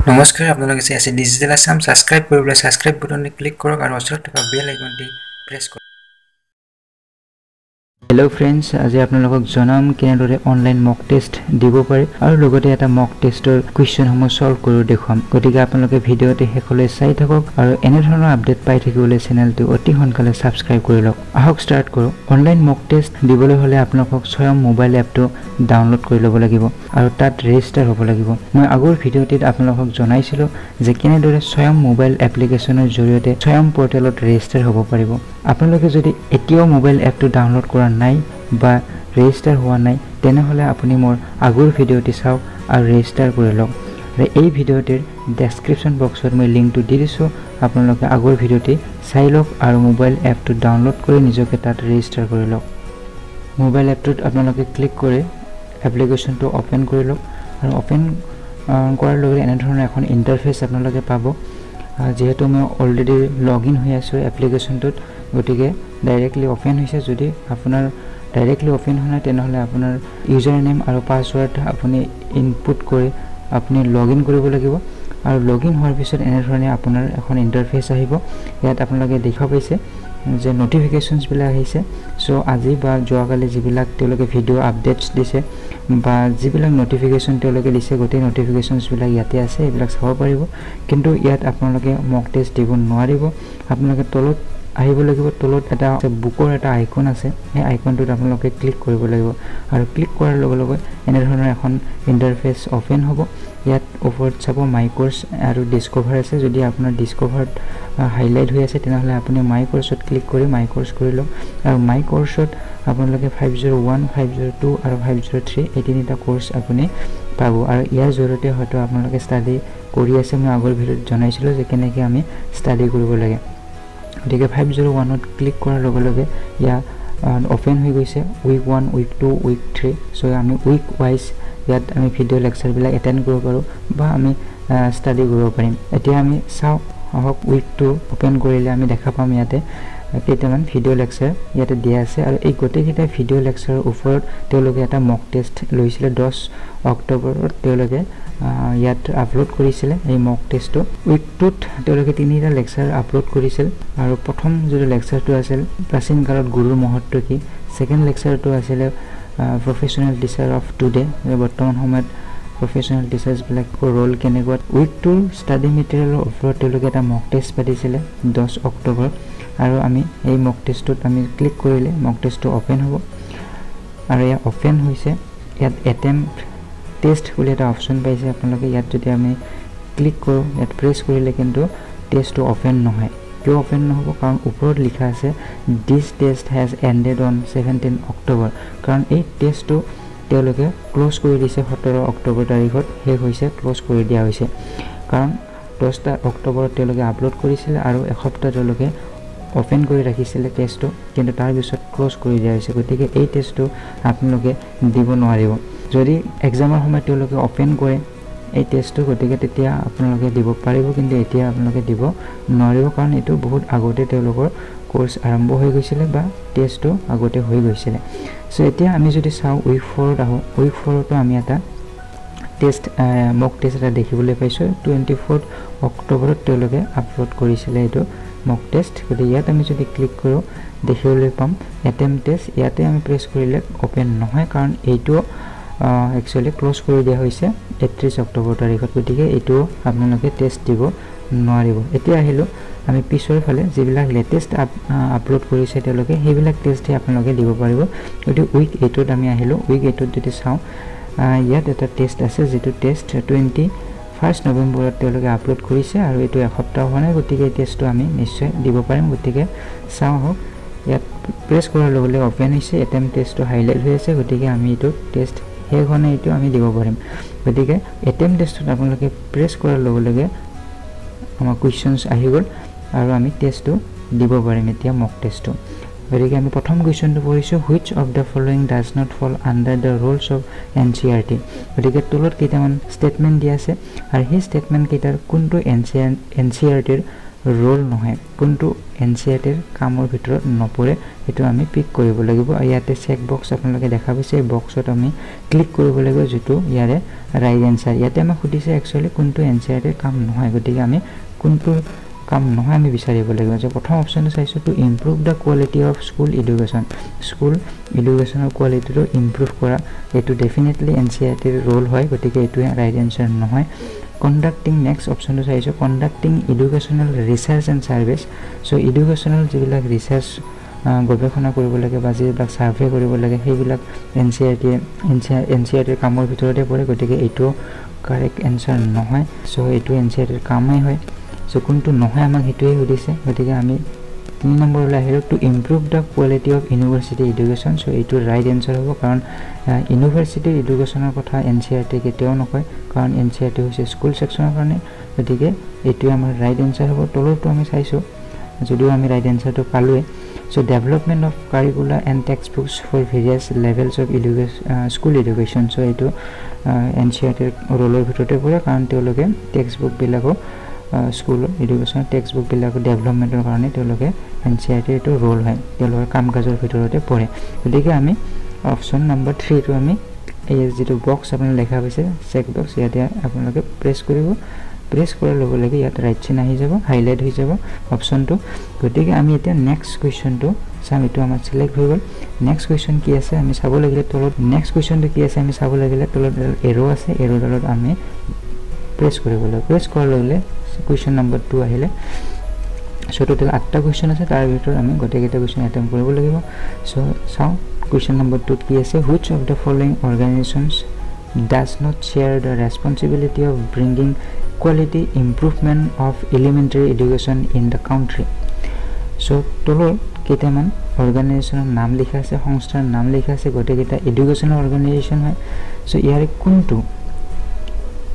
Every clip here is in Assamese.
নমস্কাৰ আপোনালোকে চাই আছে ডিজিটেল আসাম সাবস্ক্ৰাইব কৰিবলৈ সাবস্ক্ৰাইব বাটনটো ক্লিক কৰক আৰু ওচৰত থকা বেল আইকনটি প্ৰেছ কৰক हेलो फ्रेंड्स आज आपलोगक जनाम केनेदरे ऑनलाइन मॉक टेस्ट দিব পাৰে আৰু লগতে এটা মক টেষ্টৰ কোৱেশ্চন সমূহ সলভ কৰি দেখুৱাম গতিকে আপোনালোকে ভিডিওটি হেকলৈ চাই থাকক আৰু এনে ধৰণৰ আপডেট পাই থাকিবলৈ চেনেলটো অতি সোনকালে সাবস্ক্ৰাইব কৰি লওক আহক স্টাৰ্ট কৰো অনলাइन মক টেষ্ট দিবলৈ হলে আপোনালোকক স্বয়ং মোবাইল এপটো ডাউনলোড কৰি ল'ব লাগিব আৰু তাত ৰেজিষ্টাৰ হ'ব লাগিব মই আগৰ ভিডিওটিত আপোনালোকক জনাইছিলো যে কেনেদৰে স্বয়ং মোবাইল এপ্লিকেশনৰ জৰিয়তে স্বয়ং পৰ্টেলত ৰেজিষ্টাৰ হ'ব পাৰিব আপোনালোকে যদি এতিয়াও মোবাইল এপটো ডাউনলোড কৰা নাই বা ৰেজিষ্টাৰ হোৱা নাই তেনেহলে আপুনি মোৰ আগৰ ভিডিওটি চাওক আৰু ৰেজিষ্টাৰ কৰি লওক আৰু এই ভিডিওটিৰ ডেসক্ৰিপচন বক্সত মই লিংকটো দি দিছো আপোনালোকে আগৰ ভিডিওটি চাই লওক আৰু মোবাইল এপটো ডাউনলোড কৰি নিজকে তাত ৰেজিষ্টাৰ কৰি লওক মোবাইল এপটোত আপোনালোকে ক্লিক কৰি এপ্লিকেশনটো ওপেন কৰি লওক আৰু ওপেন কৰাৰ লগে এনে ধৰণৰ এখন ইন্টাৰফেস আপোনালোকে পাব যেহেতু মই অলৰেডি লগইন হৈ আছো এপ্লিকেশনটোত গতিকে ডাইৰেক্টলি ওপেন হৈছে যদি আপোনাৰ ডাইৰেক্টলি ওপেন হোৱা নাই তেনেহলে আপোনাৰ ইউজাৰ নেম আৰু পাসওয়াৰ্ড আপুনি ইনপুট কৰি আপুনি লগইন কৰিব লাগিব আৰু লগইন হোৱাৰ পিছত এনে ধৰণে আপোনাৰ এখন ইন্টাৰফেস আহিব ইয়াত আপোনালোকে দেখা পাইছে যে নোটিফিকেশনস বিলা আহিছে সো আজি বা যোৱাকালি যিবিলাক তেওঁলোকে ভিডিও আপডেটস দিছে বা যিবিলাক নোটিফিকেশন তেওঁলোকে দিছে গোটেই নোটিফিকেশনস বিলা ইয়াতে আছে এইবিলাক চাব পাৰিব কিন্তু ইয়াত আপোনালোকে মক টেষ্ট দিব নোৱাৰিব আপোনালোকে তলত আহিব লাগিব তলত এটা বুকৰ এটা আইকন আছে এই আইকনটোত আপোনালোকে ক্লিক কৰিব লাগিব আৰু ক্লিক কৰাৰ লগে লগে এনে ধৰণৰ এখন ইন্টাৰফেস ওপেন হ'ব ইয়াত ওপৰত চাব মাই কোৰ্স আৰু ডিসকভাৰ আছে যদি আপোনাৰ ডিসকভাৰত হাইলাইট হৈ আছে তেনেহলে আপুনি মাই কোৰ্সত ক্লিক কৰি মাই কোৰ্স কৰি লওক আৰু মাই কোৰ্সত আপোনালোকে 501 502 আৰু 503 এই তিনিটা কোৰ্স আপুনি পাব আৰু ইয়াৰ জৰিয়তে হয়তো আপোনালোকে ষ্টাডি কৰি আছে মই আগৰ ভিডিওত জনাইছিলো যে কেনেকৈ আমি ষ্টাডি কৰিব লাগে গতিকে 501 ত ক্লিক কৰাৰ লগে লগে ইয়া ওপেন হৈ গৈছে উইক 1 উইক 2 উইক 3 সো আমি উইক ওয়াইজ ইয়াত আমি ভিডিও লেকচাৰ বিলাক এটেন্ড কৰিব পাৰো বা আমি ষ্টাডি কৰিব পাৰিম এতিয়া আমি চাও হক উইক 2 ওপেন কৰিলে আমি দেখা পাম ইয়াতে কেইটামান ভিডিও লেকচাৰ ইয়াতে দিয়া আছে আৰু এই গোটেইকেইটা ভিডিও লেকচাৰৰ ওপৰত তেওঁলোকে এটা মক টেষ্ট লৈছিলে 10 অক্টোবৰত তেওঁলোকে ইয়াত আপলোড কৰিছিল এই মক টেষ্টটো উইক 2ত তেওঁলোকে তিনিটা লেকচাৰ আপলোড কৰিছিল আৰু প্ৰথম যেটো লেকচাৰটো আছিল প্ৰাচীন কালত গুৰুৰ মহত্ব কি সেকেন্ড লেকচাৰটো আছিল প্ৰফেশনাল টিচাৰ অফ টুডে বৰ্তমান সময়ত প্ৰফেশনাল টিচাৰ্স বিলাকৰ ৰোল কেনেকুৱা উইক 2 ষ্টাডি মেটেৰিয়েলৰ ওপৰত তেওঁলোকে এটা মক টেষ্ট পাতিছিল 10 অক্টোবৰ আৰু আমি এই মক টেষ্টত আমি ক্লিক কৰিলে মক টেষ্টটো ওপেন হ'ব আৰু ইয়া ওপেন হৈছে ইয়াত এটেম্প্ট টেষ্ট বুলি এটা অপচন পাইছে আপোনালোকে ইয়াত যদি আমি ক্লিক কৰো ইয়াত প্ৰেছ কৰিলে কিন্তু টেষ্টটো ওপেন নহয় কিয় ওপেন নহব কাৰণ ওপৰত লিখা আছে this test has ended on 17 October কাৰণ এই টেষ্টটো তেওঁলোকে ক্লোজ কৰি দিছে 17 অক্টোবৰ তাৰিখত শেষ হৈছে ক্লোজ কৰি দিয়া হৈছে কাৰণ 10 অক্টোবৰত তেওঁলোকে আপলোড কৰিছিল আৰু এসপ্তাহ তেওঁলোকে ওপেন কৰি ৰাখিছিল টেষ্টটো কিন্তু তাৰ পিছত ক্লোজ কৰি দিয়া হৈছে গতিকে এই টেষ্টটো আপোনালোকে দিব নোৱাৰিব যদি এক্সামৰ সময়ত তেওঁলোকে ওপেন কৰে এই টেষ্টটো গতিকে তেতিয়া আপোনালোকে দিব পাৰিব কিন্তু এতিয়া আপোনালোকে দিব নোৱাৰিব কাৰণ এটো বহুত আগতে তেওঁলোকৰ কোৰ্স আৰম্ভ হৈ গৈছিল বা টেষ্টটো আগতে হৈ গৈছিল সো এতিয়া আমি যদি চাও উইক 4 ত আহো উইক 4 তো আমি এটা টেষ্ট মক টেষ্ট এটা দেখিবলৈ পাইছো 24 অক্টোবৰত তেওঁলোকে আপলোড কৰিছিল এটো মক টেষ্ট গতি ইয়াত আমি যদি ক্লিক কৰো দেখিবলৈ পাম এটেম্প টেষ্ট ইয়াতে আমি প্ৰেছ কৰিলে ওপেন নহয় কাৰণ এইটো একচুয়ালি ক্লোজ কৰি দিয়া হৈছে 31 অক্টোবৰ তাৰিখত গতিকে এইটো আপোনালোকে টেষ্ট দিব নোৱাৰিব এতিয়া আহিলো আমি পিছৰ ফালে যিবিলাক লেটেষ্ট আপলোড কৰিছে তেওঁলোকে সেইবিলাক টেষ্টে আপোনালোকে দিব পাৰিব গতি উইক 8 ত আমি আহিলো উইক 8 ত যদি চাও ইয়াত এটা টেষ্ট আছে যেটো টেষ্ট 21 নৱেম্বৰত তেওঁলোকে আপলোড কৰিছে আৰু এইটো এসপ্তাহ হোৱা নাই গতিকে এই টেষ্টটো আমি নিশ্চয় দিব পাৰিম গতিকে চাও হক ইয়াত প্ৰেছ কৰাৰ লগে লগে ওপেন হৈছে এটেম্প টেষ্টটো হাইলাইট হৈ আছে গতিকে আমি এইটো টেষ্ট শেষ হোৱা নাই এইটো আমি দিব পাৰিম গতিকে এটেম্প টেষ্টত আপোনালোকে প্ৰেছ কৰাৰ লগে লগে আমাৰ কোৱেশ্চনস আহি গল আৰু আমি টেষ্টটো দিব পাৰিম এতিয়া মক টেষ্টটো গতিকে আমি প্ৰথম কোৱেশ্চনটো পঢ়িছো which of the following does not fall under the rules of NCERT গতিকে তলত কেইটামান ষ্টেটমেন্ট দিয়া আছে আৰু সেই ষ্টেটমেন্ট কেইটাৰ কোনটো NCERT ৰ ৰোল নহয় কোনটো এনচিআৰটিৰ কামৰ ভিতৰত নপৰে সেইটো আমি পিক কৰিব লাগিব ইয়াতে চেক বক্স আপোনালোকে দেখা পাইছে এই বক্সত আমি ক্লিক কৰিব লাগিব যেটো ইয়াৰে ৰাইট এনসাৰ ইয়াতে আমাক সুধিছে একচুয়ালি কোনটো এনচিআৰটিৰ কাম নহয় গতিকে আমি কোনটো কাম নহয় আমি বিচাৰিব লাগিব যে প্ৰথম অপচনটো চাইছো to improve the quality of school এডুকেশ্যনৰ কোৱালিটিটো ইমপ্ৰুভ কৰা এটো ডেফিনেটলি এনচিআৰটিৰ ৰোল হয় গতিকে এটো ৰাইট এনসাৰ নহয় conducting next option to say so conducting educational research and service so educational jibilak research গবেষণা কৰিব লাগে বা জিবিলাক সাৰ্ভে কৰিব লাগে সেইবিলাক এনচিআৰটিৰ কামৰ ভিতৰতে পৰে গতিকে এটো কাৰেক্ট এনসাৰ নহয় সো এটো এনচিআৰটিৰ কামই হয় সো কোনটো নহয় আমাক হেতুই সুধিছে গতিকে আমি 3 নম্বৰ লা here to improve the quality of university education so এটো ৰাইট এনসাৰ হ'ব কাৰণ ইউনিভাৰ্সিটি এডুকেশ্যনৰ কথা এনচিআৰটি কেতিয়াও নকয় কাৰণ এনচিআৰটি হৈছে স্কুল সেকশনৰ কাৰণে গতিকে এটো আমাৰ ৰাইট এনসাৰ হ'ব তলৰটো আমি চাইছো যদিও আমি right এনসাৰটো পালোৱে so development of curricula and textbooks for various levels of school education so eto NCERT roller bhitorte pore karon teologe textbook bilako school education textbook bilako development er karone teologe NCERT eto role hoy teologe kam kajor bhitorte pore gotike ami option number 3 to ami এই যেটো বক্স আপনি লেখা হৈছে চেক বক্স ইয়াতে আপোনালোকে প্ৰেছ কৰিব প্ৰেছ কৰাৰ লগে লগে ইয়াত ৰাইট চিন আহি যাব হাইলাইট হৈ যাব অপচনটো গতিকে আমি এটা নেক্সট কোৱেশ্চনটো চাম এটো আমাৰ সিলেক্ট হৈ গল নেক্সট কোৱেশ্চন কি আছে আমি চাব লাগিলে তলত নেক্সট কোৱেশ্চনটো কি আছে আমি চাব লাগিলে তলত এৰো আছে এৰো ডালত আমি প্ৰেছ কৰিব লাগিব প্ৰেছ কৰাৰ লগে কোৱেশ্চন নম্বৰ 2 আহিলে সো টোটাল 8টা কোৱেশ্চন আছে তাৰ ভিতৰত আমি গটেকেটা কোৱেশ্চন এটেম্প কৰিব লাগিব সো চাও question number 2 কি আছে which of the following organizations does not share the responsibility of bringing quality improvement of elementary education in the country so tolor কেটামান অৰ্গানাইজেশনৰ নাম লিখা আছে সংস্থাৰ নাম লিখা আছে গটেকেটা এডুকেশনাল অৰ্গানাইজেশন হয় সো ইয়াৰে কোনটো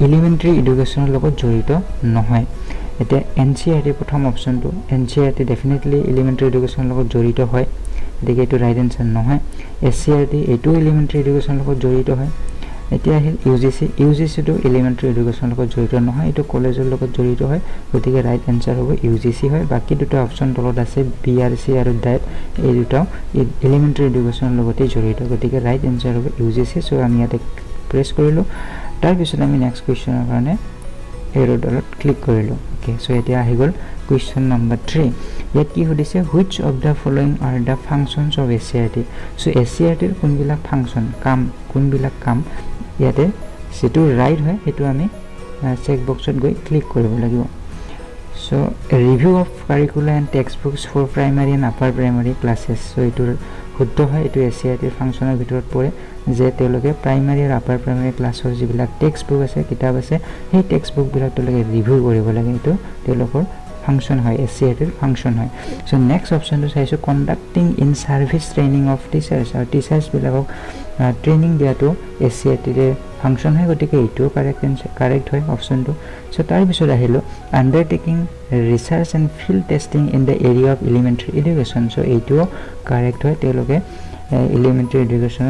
এলিমেন্টাৰী এডুকেশনৰ লগত জড়িত নহয় এটা এনচিআৰটি প্ৰথম অপচনটো এনচিআৰটি ডেফিনেটলি এলিমেন্টাৰী এডুকেশনৰ লগত জড়িত হয় দেখে এটো ৰাইট এনসাৰ নহয় এসসিআৰটি এটো এলিমেন্টাৰী এডুকেশনৰ লগত জড়িত হয় এতিয়া আহিল ইউজিসি টো এলিমেন্টাৰী এডুকেশনৰ লগত জড়িত নহয় এটো কলেজৰ লগত জড়িত হয় গতিকে ৰাইট এনসাৰ হ'ব ইউজিসি হয় বাকি দুটা অপচন তলত আছে বিআৰসি আৰু ডাইট এই দুটা এলিমেন্টাৰী এডুকেশনৰ লগতে জড়িত গতিকে ৰাইট এনসাৰ হ'ব ইউজিসি সো আমি ইয়াতে প্ৰেছ কৰিলো তাৰ পিছত আমি নেক্সট কোৱেশ্চনৰ কাৰণে এৰো ডলত ক্লিক কৰিলো ওকে সো এতিয়া আহি গল question number 3 yet ki hodise which of the following are the functions of SCRT so SCRT er kunbilak function kam kunbilak kam yate setu right hoy etu ami check box ot goi click koribo lagibo so a review of curricula and textbooks for primary and upper primary classes so etu শুদ্ধ হয় এটো SCRT er functional ভিতৰত পৰে যে তেলকে প্ৰাইমাৰী আৰু আপাৰ প্ৰাইমাৰী ক্লাছৰ যিবিলাক টেক্সট বুক আছে কিতাপ আছে সেই টেক্সট বুক বিলাক তেলকে ৰিভিউ কৰিব লাগে এটো তেলকৰ function হয় SCRT er function হয় so next option to say so conducting in service training of teachers or teachers bilakok training dia to SCRT er function হয় গটিকে এটো correct হয় option to so tar bisor ahilo undertaking research and field testing in the area of elementary education so eto correct হয় teloke elementary education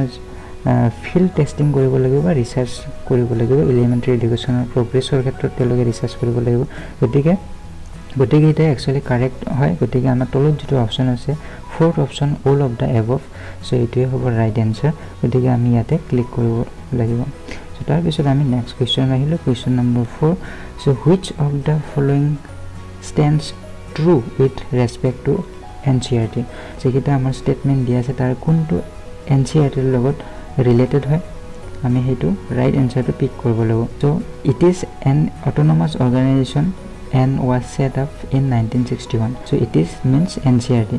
field testing koribo lagibo ba research koribo lagibo elementary education progress or khetrot teloke research koribo lagibo gotike গটিকে এটা एक्चुअली কারেক্ট হয় গটিকে আমাৰ তলত যেটো অপচন আছে fourth option all of the above so এটোই হ'ব ৰাইট আনসাৰ গটিকে আমি ইয়াতে ক্লিক কৰিব লাগিব সো তাৰ পিছত আমি নেক্সট কোৱেশ্চন আহিলো question number 4 so which of the following stands true with respect to NCERT যেটা আমাৰ স্টেটমেন্ট দিয়া আছে তাৰ কোনটো NCERT ৰ লগত ৰিলেটেড হয় আমি হেতু ৰাইট আনসাৰটো পিক কৰিব লাগিব so it is an autonomous organization and was set up in 1961 so it is means NCERT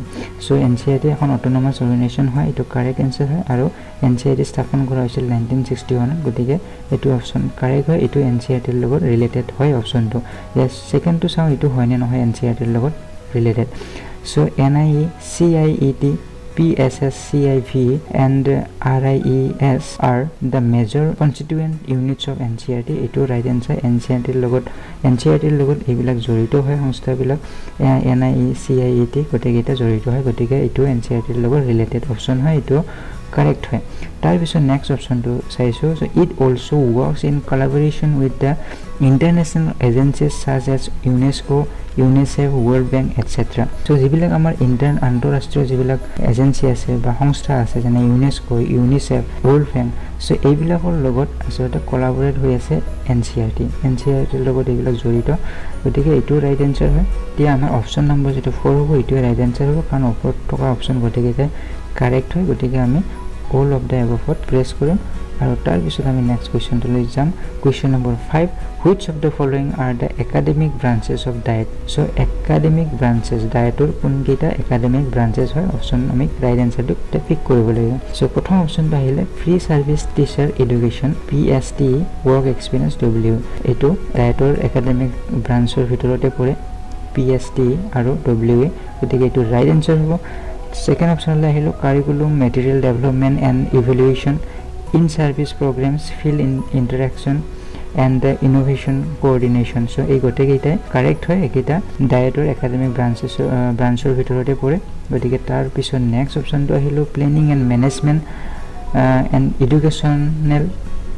so NCERT এখন autonomous organization হয় এটো correct answer হয় আৰু NCERT স্থাপন কৰা হৈছিল 1961 গতিকে এটো অপচন correct হয় এটো NCERT ৰ লগত ৰিলেটেড হয় অপচনটো yes second to চাও এটো হয় নে নহয় NCERT ৰ লগত related so NIE CIET PSSCIV and RIES are the major constituent units of NCERT eto right answer NCERT logot ebilak jorito hoy সংস্থা bilak NIE CIET goteketa jorito hoy gotike eto NCERT logot related option hoy eto correct হয় তাৰ পিছত নেক্সট অপচনটো চাইছো so it also works in collaboration with the international agencies such as UNESCO UNICEF World Bank etc so যিবিলাক আমাৰ আন্তঃৰাষ্ট্ৰীয় যিবিলাক এজেন্সি আছে বা সংস্থা আছে যেনে UNESCO UNICEF World Bank so এইবিলাকৰ লগত আসলে কোলাবৰেট হৈ আছে NCERT লগত এইবিলাক জড়িত গতিকে এইটো ৰাইট আনসাৰ হয় এতিয়া আমাৰ অপচন নম্বৰ যেটো 4 হ'ব এইটো ৰাইট আনসাৰ হ'ব কাৰণ ওপৰত থকা অপচন গতিকে কাৰেক্ট হয় গতিকে আমি all of the above press কৰিম আৰু তাৰ পিছত আমি নেক্সট কোৱেশ্চনটো লৈ যাম question number 5 which of the following are the academic branches of diet so academic branches dietৰ কোনকেইটা academic branches হয় অপচন আমি ৰাইট আনসাৰটো পিক কৰিব লাগিব সো প্ৰথম অপচনটো আহিলে free service teacher education PST work experience W এটো dietৰ academic branchৰ ভিতৰতে পৰে PST আৰু WA গতিকে এটো ৰাইট আনসাৰ হ'ব Second option lahilo curriculum material development and evaluation in service programs field in interaction and the innovation coordination so ei gote geita correct hoy ekita dietor academic branchor bhitorate pore gotike tar pisor next option to ahilo planning and management and educational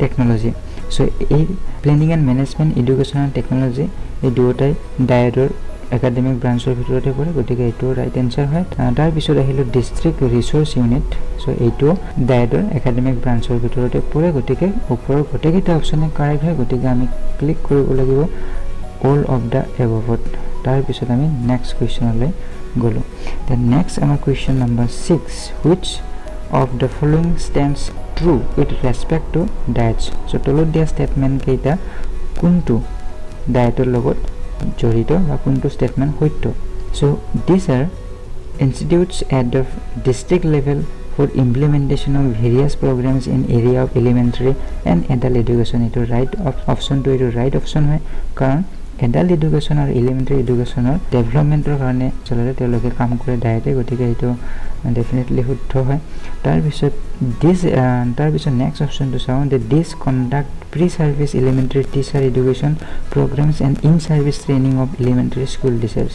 technology so ei planning and management educational technology ei duotai dietor academic branchor ভিতৰতে পৰে গতিকে এটো ৰাইট আনসাৰ হয় তাৰ পিছত আহিলো ডিস্ট্ৰিক্ট ৰিসোৰ্স ইউনিট সো এটো ডায়েটৰ একাডেমিক ব্ৰাঞ্চৰ ভিতৰতে পৰে গতিকে ওপৰৰ গটেকিটা অপচনে কাৰেক্ট হয় গতিকে আমি ক্লিক কৰিব লাগিব all of the above তাৰ পিছত আমি নেক্সট কোৱেশ্চনলৈ গলো the next আমাৰ question number 6 which of the following stands true with respect to diets so তলত দিয়া স্টেটমেন্ট কেইটা কোনটো ডায়েটৰ লগত জড়িত বা কোনটো স্টেটমেন্ট সত্য so these are institutes at the district level for implementation of various programs in area of elementary and adult education it right option to it right option হয় কাৰণ adult education or elementary education or development ৰ কাৰণে চলৰে তেওঁলোকে কাম কৰে ডাইৰেক্টলি গতিকে এটো definitely শুদ্ধ হয় তাৰ পিছত next option to চাওঁ that this conduct pre-service elementary teacher education programs and in-service training of elementary school teachers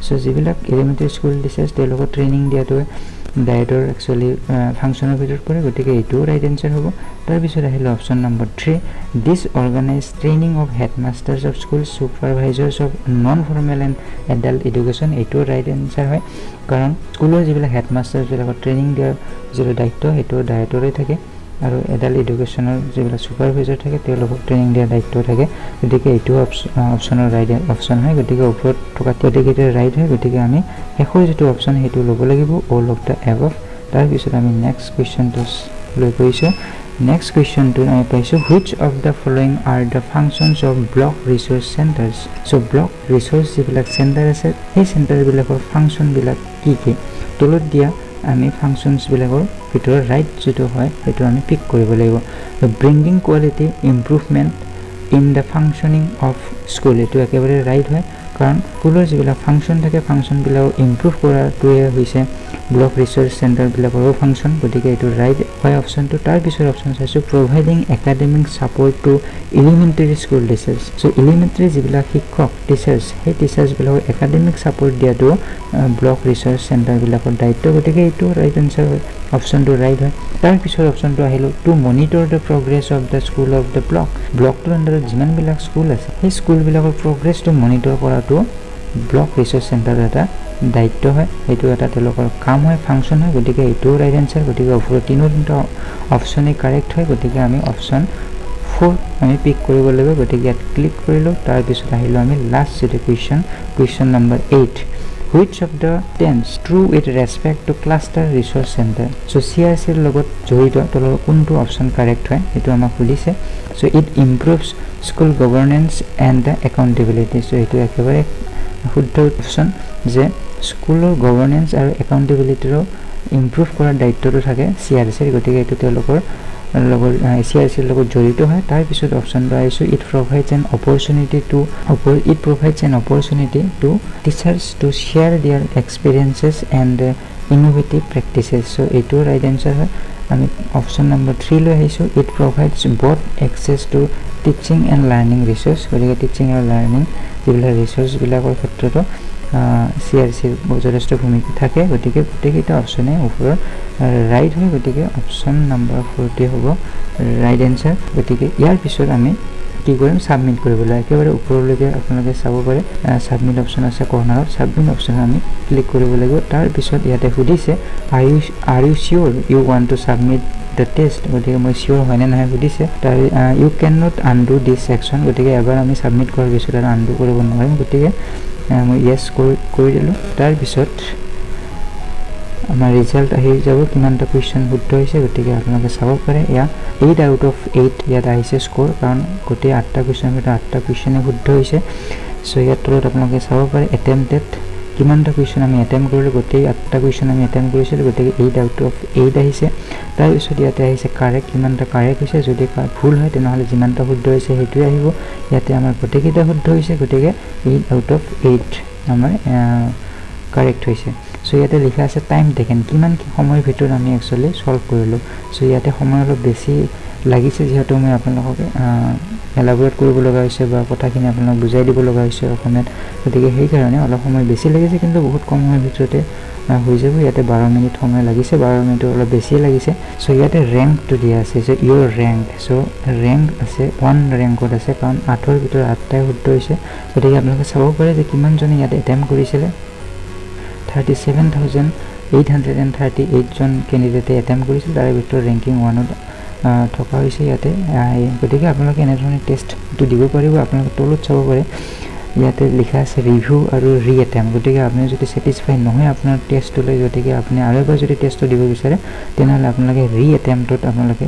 so যিবিলাক elementary school teachers তেওঁলোকক ট্ৰেইনিং দিয়াটো ডায়েটৰ একচুয়ালি ফাংশনৰ ভিতৰত পৰে গতিকে এটো ৰাইট আনসাৰ হ'ব তাৰ পিছত আহিল option number 3 this organized training of headmasters of school supervisors of non formal and adult education এটো ৰাইট আনসাৰ হয় কাৰণ স্কুলৰ যিবিলাক হেডমাষ্টাৰ বিলাকৰ ট্ৰেইনিং দিয়া যিটো দায়িত্ব এটো ডায়েটৰে থাকে আৰু এডাল্ট এডুকেশ্যনৰ যিবিলাক সুপাৰভাইজাৰ থাকে তেওঁলোকক ট্ৰেইনিং দিয়া দায়িত্ব থাকে গতিকে এইটো অপচনৰ ৰাইট অপচন হয় গতিকে ওপৰত থকা গতিকে ৰাইট হয় গতিকে আমি শেষৰ যেটো অপচন হেতু ল'ব লাগিব all of the above তাৰ পিছত আমি নেক্সট কোৱেশ্চনটো লৈ গৈছো নেক্সট কোৱেশ্চনটো আমি পাইছো which of the following are the functions of block resource centers so block resource যিবিলাক চেণ্টাৰ আছে এই চেণ্টাৰ বিলাকৰ ফাংচন বিলাক কি কি তলত দিয়া আমি ফাংশনস বিলাকৰ ভিতৰ ৰাইট যেটো হয় এটো আমি পিক কৰিব লাগিব bringing quality improvement in the functioning of school এটো একেবাৰে ৰাইট হয় কাৰণ স্কুলৰ যিবিলাক ফাংশন থাকে ফাংশন বিলাক ইমপ্ৰুভ কৰাটোৱে হৈছে ব্লক ৰিসোৰ্স চেণ্টাৰ বিলাকৰ ফাংশন গতিকে এটো ৰাইট হয় অপচনটো তাৰ পিছৰ অপচন চাইছো providing academic support to elementary school teachers so elementary যিবিলাক শিক্ষক টিচাৰ্স সেই টিচাৰ্স বিলাকৰ একাডেমিক সাপোৰ্ট দিয়াটো ব্লক ৰিসোৰ্স চেণ্টাৰ বিলাকৰ দায়িত্ব গতিকে এটো ৰাইট আনসাৰ হয় অপচনটো ৰাইট হয় তাৰ পিছৰ অপচনটো আহিলো to monitor the progress of the school of the ব্লকটোৰ আণ্ডাৰত যিমান বিলাক স্কুল আছে সেই স্কুল বিলাকৰ প্ৰগ্ৰেছটো মনিটৰ কৰাটো ব্লক ৰিসোৰ্স চেণ্টাৰ এটা দায়িত্ব হয় এটো এটা তেওঁলোকৰ কাম হয় ফাংশন হয় গতিকে এটো ৰাইট আনসাৰ গতিকে ওপৰৰ তিনিটা অপচনে কাৰেক্ট হয় গতিকে আমি অপচন 4 আমি পিক কৰিব লাগিব গতিকে ইয়াত ক্লিক কৰিলো তাৰ পিছত আহিলো আমি লাষ্ট যেটো question number 8 which of the stands true with respect to cluster resource center so CRC ৰ লগত জড়িত তলৰ কোনটো অপচন কাৰেক্ট হয় এটো আমাক খুলিছে so it improves school governance and the accountability so এটো একেবাৰে শুদ্ধ অপচন যে স্কুলৰ গভৰ্নেন্স আৰু একাউন্টেবিলিটিৰ ইমপ্ৰুভ কৰাৰ দায়িত্বটো থাকে CRC ৰ গতিকে এটো তেওঁলোকৰ লগৰ CRC ৰ লগত জড়িত হয় তাৰ পিছত অপচনটো আইছো it provides an opportunity to teachers to share their experiences and innovative practices so এটো ৰাইট আনসাৰ হয় আমি অপচন নম্বৰ 3 লৈ আহিছো it provides both access to teaching and learning resource গতিকে টিচিং আৰু লাৰ্ণিং যিবিলাক ৰিচোৰ্চবিলাকৰ ক্ষেত্ৰতো CRCৰ যথেষ্ট ভূমিকা থাকে গতিকে গোটেইকেইটা অপশ্যনে ওপৰৰ ৰাইট হয় গতিকে অপশ্যন নম্বৰ 40 হ'ব ৰাইট এনচাৰ গতিকে ইয়াৰ পিছত আমি কি কৰিম সাবমিট কৰিবলৈ একেবাৰে ওপৰলৈকে আপোনালোকে চাব পাৰে সাবমিট অপশ্যন আছে কৰ্নাৰত সাবমিট অপশ্যন আমি ক্লিক কৰিব লাগিব তাৰ পিছত ইয়াতে সুধিছে are you sure you want to submit the test গতিকে মই sure হয় নে নহয় সুধিছে তাৰ you cannot undo this section গতিকে এবাৰ আমি সাবমিট কৰাৰ পিছত আৰু undo কৰিব নোৱাৰিম গতিকে মই yes কৰি দিলোঁ তাৰ পিছত আমাৰ ৰিজাল্ট আহি যাব কিমানটা কুৱেশ্যন শুদ্ধ হৈছে গতিকে আপোনালোকে চাব পাৰে ইয়া 8 out of 8 ইয়াত আহিছে স্কোৰ কাৰণ গোটেই 8টা কুৱেশ্যনৰ ভিতৰত 8টা কুৱেশ্যনে শুদ্ধ হৈছে সো ইয়াত তলত আপোনালোকে চাব পাৰে এটেম্পটেড কিমানটা কুৱেশ্যন আমি এটেম্প কৰিলোঁ গোটেই 8টা কুৱেশ্যন আমি এটেম্প কৰিছিলোঁ গতিকে 8 out of 8 আহিছে তাৰপিছত ইয়াতে আহিছে কাৰেক্ট কিমানটা কাৰেক্ট হৈছে যদি ভুল হয় তেনেহ'লে যিমানটা শুদ্ধ হৈছে সেইটোৱে আহিব ইয়াতে আমাৰ গোটেইকেইটা শুদ্ধ হৈছে গতিকে 8 out of 8 আমাৰ কাৰেক্ট হৈছে সো ইয়াতে লিখা আছে টাইম টেকেন কিমান সময়ৰ ভিতৰত আমি একচুয়ালি সলভ কৰিলোঁ সো ইয়াতে সময় অলপ বেছি লাগিছে যেহেতু মই আপোনালোকক এলাবৰেট কৰিব লগা হৈছে বা কথাখিনি আপোনালোক বুজাই দিব লগা হৈছে অসমীয়াত গতিকে সেই কাৰণে অলপ সময় বেছি লাগিছে কিন্তু বহুত কম সময়ৰ ভিতৰতে হৈ যাব ইয়াতে 12 মিনিট সময় লাগিছে 12 মিনিট অলপ বেছি লাগিছে সো ইয়াতে ৰেংকটো দিয়া আছে যে ইউৰ ৰেংক সো ৰেংক আছে 1 ৰেংকত আছে কাৰণ 8ৰ ভিতৰত 8টাই শুদ্ধ হৈছে গতিকে আপোনালোকে চাব পাৰে যে কিমানজনে ইয়াতে এটেম্প কৰিছিলে 37,838 জন ক্যান্ডিডেটে এটেম্প কৰিছিল তাৰ ভিতৰত ৰেংকিং 1ত থকা হৈছে ইয়াতে গতিকে আপোনালোকে এনেধৰণে টেষ্টটো দিব পাৰিব আপোনালোকে তলত চাব পাৰে ইয়াতে লিখা আছে ৰিভিউ আৰু ৰি এটেম্প গতিকে আপুনি যদি স্যাটিসফাই নহয় আপোনাৰ টেষ্টলৈ গতিকে আপুনি আৰু এবাৰ যদি টেষ্টটো দিব বিচাৰে তেনেহ'লে আপোনালোকে ৰি এটেম্পটত আপোনালোকে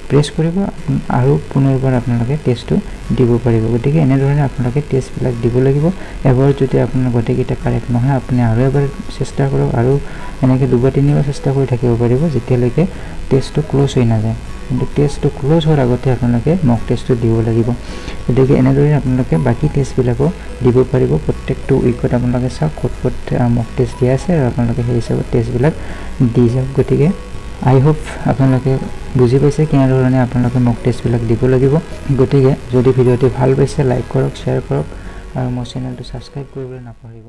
প্ৰেছ কৰিব আৰু পুনৰবাৰ আপোনালোকে টেষ্টটো দিব পাৰিব গতিকে এনেধৰণে আপোনালোকে টেষ্টবিলাক দিব লাগিব এবাৰ যদি আপোনাৰ গোটেইকেইটা কাৰেক্ট নহয় আপুনি আৰু এবাৰ চেষ্টা কৰক আৰু এনেকৈ দুবাৰ তিনিবাৰ চেষ্টা কৰি থাকিব পাৰিব যেতিয়ালৈকে টেষ্টটো ক্লোজ হৈ নাযায় কিন্তু টেষ্টটো ক্লোজ হোৱাৰ আগতে আপোনালোকে মক টেষ্টটো দিব লাগিব গতিকে এনেদৰে আপোনালোকে বাকী টেষ্টবিলাকো দিব পাৰিব প্ৰত্যেকটো উইকত আপোনালোকে চাওক ক'ত মক টেষ্ট দিয়া আছে আৰু আপোনালোকে সেই হিচাপত টেষ্টবিলাক দি যাওক গতিকে I hope আপোনালোকে বুজি পাইছে কেনেধৰণে আপোনালোকে মক টেষ্টবিলাক দিব লাগিব গতিকে যদি ভিডিঅ'টি ভাল পাইছে লাইক কৰক শ্বেয়াৰ কৰক আৰু মোৰ চেনেলটো ছাবস্ক্ৰাইব কৰিবলৈ নাপাহৰিব